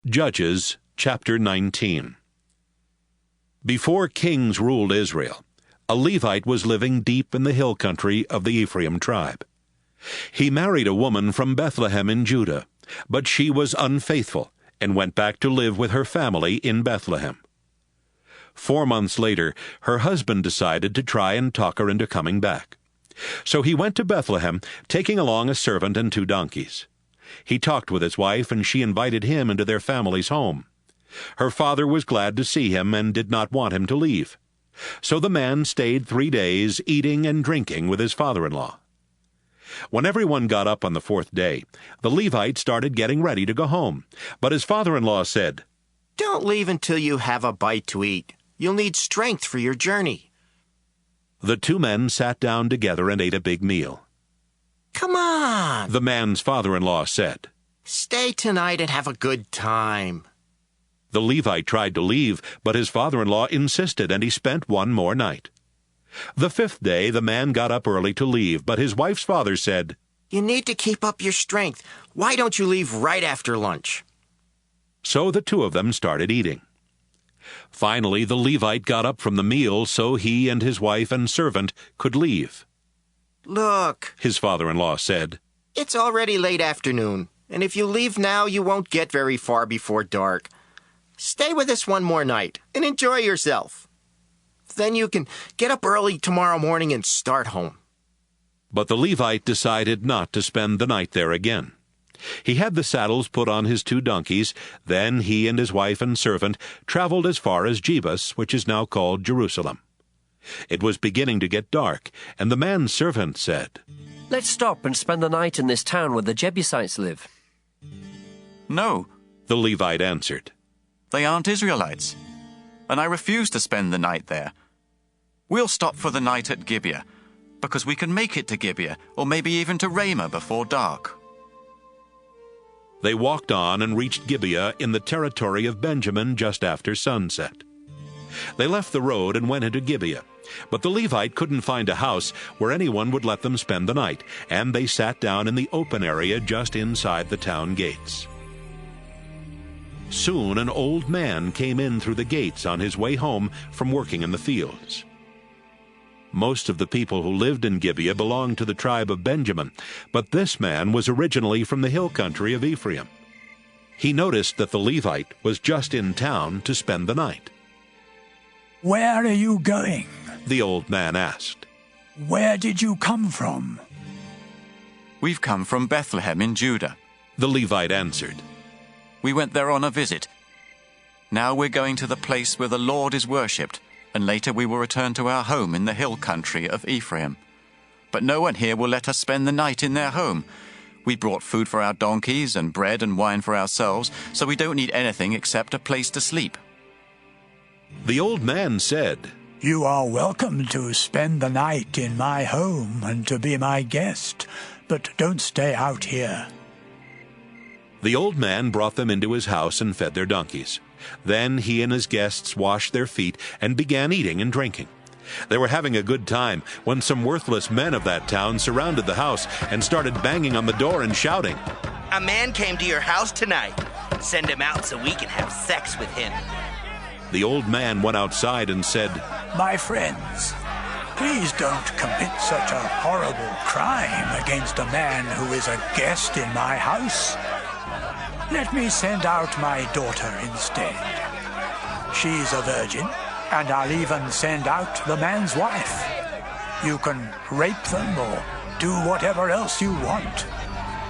Judges chapter 19. Before kings ruled Israel, a Levite was living deep in the hill country of the Ephraim tribe. He married a woman from Bethlehem in Judah, but she was unfaithful and went back to live with her family in Bethlehem. 4 months later, her husband decided to try and talk her into coming back. So he went to Bethlehem, taking along a servant and 2 donkeys. He talked with his wife, and she invited him into their family's home. Her father was glad to see him and did not want him to leave. So the man stayed 3 days, eating and drinking with his father-in-law. When everyone got up on the 4th day, the Levite started getting ready to go home. But his father-in-law said, "Don't leave until you have a bite to eat. You'll need strength for your journey." The 2 men sat down together and ate a big meal. "Come on," the man's father-in-law said. "Stay tonight and have a good time." The Levite tried to leave, but his father-in-law insisted, and he spent 1 more night. The 5th day the man got up early to leave, but his wife's father said, "You need to keep up your strength. Why don't you leave right after lunch?" So the 2 of them started eating. Finally, the Levite got up from the meal so he and his wife and servant could leave. "Look," his father-in-law said, "it's already late afternoon, and if you leave now, you won't get very far before dark. Stay with us 1 more night and enjoy yourself. Then you can get up early tomorrow morning and start home." But the Levite decided not to spend the night there again. He had the saddles put on his 2 donkeys. Then he and his wife and servant traveled as far as Jebus, which is now called Jerusalem. It was beginning to get dark, and the man's servant said, "Let's stop and spend the night in this town where the Jebusites live." "No," the Levite answered. "they aren't Israelites, and I refuse to spend the night there. We'll stop for the night at Gibeah, because we can make it to Gibeah, or maybe even to Ramah before dark." They walked on and reached Gibeah in the territory of Benjamin just after sunset. They left the road and went into Gibeah, but the Levite couldn't find a house where anyone would let them spend the night, and they sat down in the open area just inside the town gates. Soon an old man came in through the gates on his way home from working in the fields. Most of the people who lived in Gibeah belonged to the tribe of Benjamin, but this man was originally from the hill country of Ephraim. He noticed that the Levite was just in town to spend the night. "Where are you going?" the old man asked. "Where did you come from?" "We've come from Bethlehem in Judah," the Levite answered. "We went there on a visit. Now we're going to the place where the Lord is worshipped, and later we will return to our home in the hill country of Ephraim. But no one here will let us spend the night in their home. We brought food for our donkeys and bread and wine for ourselves, so we don't need anything except a place to sleep." The old man said, "You are welcome to spend the night in my home and to be my guest, but don't stay out here." The old man brought them into his house and fed their donkeys. Then he and his guests washed their feet and began eating and drinking. They were having a good time when some worthless men of that town surrounded the house and started banging on the door and shouting, "A man came to your house tonight. Send him out so we can have sex with him." The old man went outside and said, "My friends, please don't commit such a horrible crime against a man who is a guest in my house. Let me send out my daughter instead. She's a virgin, and I'll even send out the man's wife. You can rape them or do whatever else you want,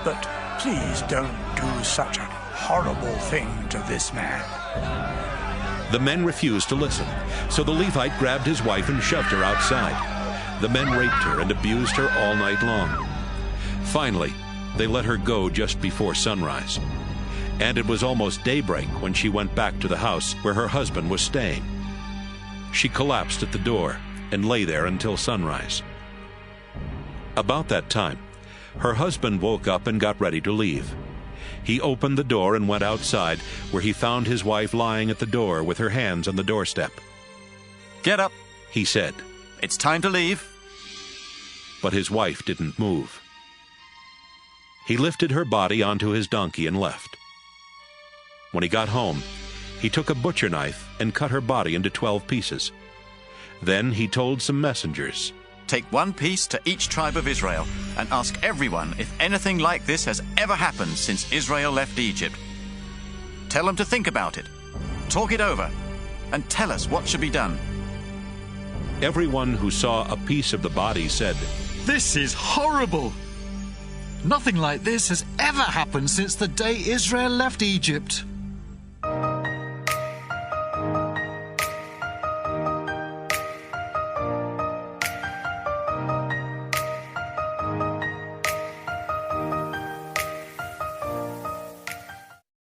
but please don't do such a horrible thing to this man." The men refused to listen, so the Levite grabbed his wife and shoved her outside. The men raped her and abused her all night long. Finally, they let her go just before sunrise. And it was almost daybreak when she went back to the house where her husband was staying. She collapsed at the door and lay there until sunrise. About that time, her husband woke up and got ready to leave. He opened the door and went outside, where he found his wife lying at the door with her hands on the doorstep. "Get up," he said. "It's time to leave." But his wife didn't move. He lifted her body onto his donkey and left. When he got home, he took a butcher knife and cut her body into 12 pieces. Then he told some messengers, Take one piece to each tribe of Israel and ask everyone if anything like this has ever happened since Israel left Egypt. Tell them to think about it, talk it over, and tell us what should be done. Everyone who saw a piece of the body said, This is horrible! Nothing like this has ever happened since the day Israel left Egypt.